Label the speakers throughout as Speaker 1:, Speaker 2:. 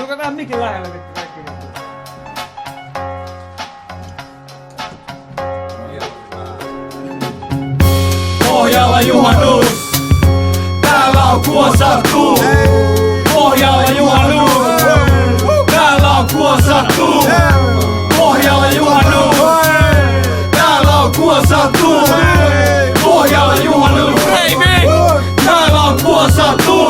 Speaker 1: Onko tää mikin lähellä vittu kaikki vittu? Pohjalla juhannus! Täällä on kuosattu! Pohjalla juhannus! Täällä on kuosattu! Pohjalla juhannus! Täällä on kuosattu! Pohjalla juhannus! Baby! Täällä on kuosattu!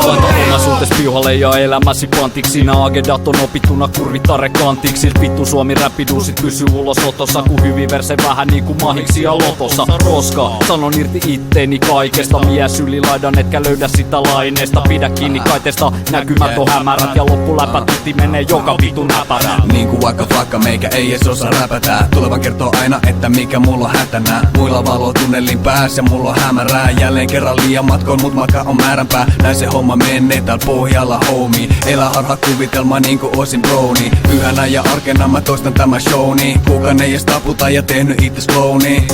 Speaker 2: Suhtes piuhalle ja elämäsi pantiksi. Siinä agendat on opittuna kurvitare kantiksi. Silt vittu Suomi räppiduusit pysyy ulosotossa. Ku hyvin verse vähän niinku mahiksi ja lotossa. Koska sanon irti itteeni kaikesta. Mies yli laidan etkä löydä sitä laineesta. Pidä kiinni kaiteesta, näkymätön hämärät. Ja loppuläpätytti menee joka vittu näpärä.
Speaker 3: Niinku vaikka flakka meikä ei ees osaa räpätää. Tuleva kertoo aina, että mikä mulla on hätänä. Muilla valo tunnelin päässä, mulla on hämärää. Jälleen kerran liian matkoon, mut matka on määränpää. Näin se homma menee täällä pohjalla homie. Elä harha kuvitelma niinku osin brownie. Pyhänä ja arkena mä toistan tämä showni. Kukaan ei ees taputa ja tehnyt itse klooni.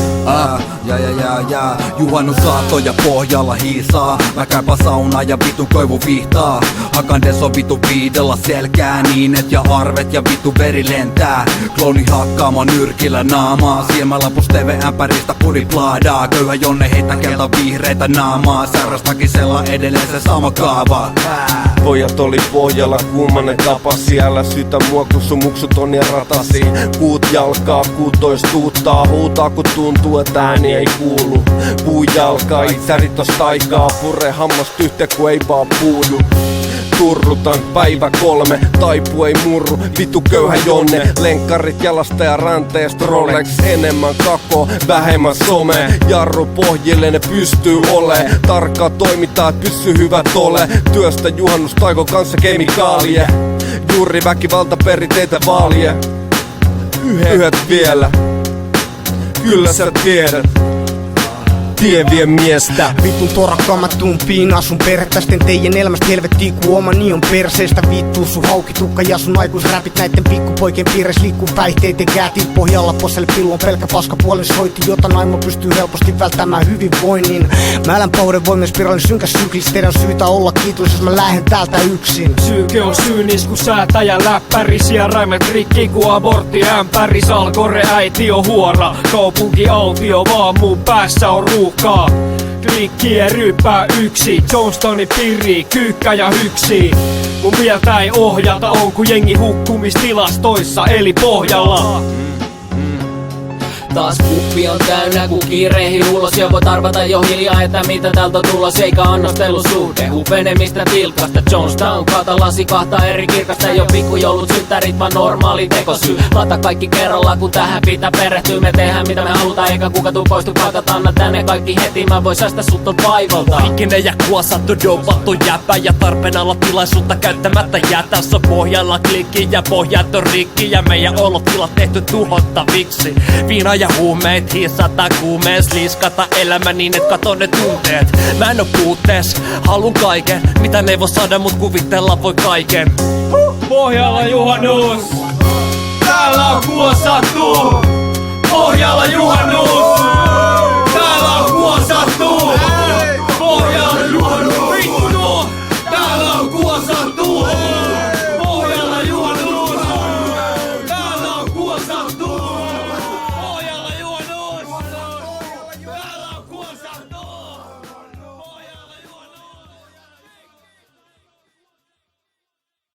Speaker 4: Ja juhannussaattoja pohjalla hiisaa. Mä käypä saunaa ja vitun koivu vihtaa. Hakan deso vitu viidellä selkää niin et ja arvet ja vitu veri lentää. Klooni hakkaamaan nyrkillä naamaa. Silmälapus TV-ämpäristä puri plaadaa. Köyhä Jonne heitä kelta vihreitä naamaa. Särrästakisella edelleen se sama kaava.
Speaker 5: Pojat oli pohjalla kuumanen tapa. Siellä sytä mua kun sun muksut on ja ratasi. Kuut jalkaa, kuutois tuuttaa. Huutaa kun tuntuu et ääni ei kuulu. Puu jalkaa, itsärit os taikaa. Purre hammast yhtä ku ei vaan puudu. Turrutan päivä 3, taipu ei murru, vitu köyhä Jonne. Lenkkarit jalasta ja ranteest Rolex. Enemmän kako, vähemmän some. Jarru pohjille ne pystyy ole. Tarkkaa toimintaa, et pysy hyvät ole. Työstä juhannus taiko kanssa kemikaalie. Juuri väkivalta perinteitä vaalie. Yhdet vielä, kyllä sä tiedät. Tien vie miestä.
Speaker 6: Vitun torakka mä tuun piinaa sun perhettäisten teidän elämästä helvettiin ku oma niin on perseestä. Vittu sun haukitukka ja sun aikuisräpit näitten pikkupoikien piires liikkuu päihteiden käätin pohjalla. Posselle pillu on pelkä paskapuolen soitti, jota naimo pystyy helposti välttämään hyvinvoinnin. Mä elän pauden voimien spiraalin synkäs syklis. Teidän syytä olla kiitollis, jos mä lähden täältä yksin.
Speaker 1: Syyke on syynis ku säätäjä läppärisiä. Raimet rikki ku abortti ämpäris. Alkore äiti on huora. Kaupunki autio vaan mun päässä on ruuhkaa. Klikkiä ryyppää yksi. Jonestonin pirri, kyykkä ja hyksi. Mun mieltä ei ohjata, on ku jengi hukkumistilastoissa eli pohjalla.
Speaker 2: Taas kuppi on täynnä kun kiireihin ulos. Ja voit arvata jo hiljaa, että mitä täältä on tulos. Eikä annostelusuhde, hupenemistä tilkasta. Jonestown kaata lasi kahta eri kirkasta. Jo pikkujoulut syttärit vaan normaali tekosyy. Laita kaikki kerralla kun tähän pitää perehtyä. Me tehdään mitä me halutaan eikä kuka tuu poistu paikat. Anna tänne kaikki heti, mä vois säästä sut on vaivalta.
Speaker 7: Ikinen ja kuosattu, dopattu jäpä. Ja tarpeen alla tilaisuutta käyttämättä jää. Tässä on pohjalla klikki ja pohjat on rikki. Ja meidän olotilat tehty tuhottaviksi. Viina ja huumeet, hiissata kuumees. Liskata elämä niin et kato ne tunteet. Mä en oo puuttees, halun kaiken. Mitä ne voi saada mut kuvitella voi kaiken.
Speaker 1: Pohjalla juhannus! Täällä on kuosattu! Pohjalla juhannus!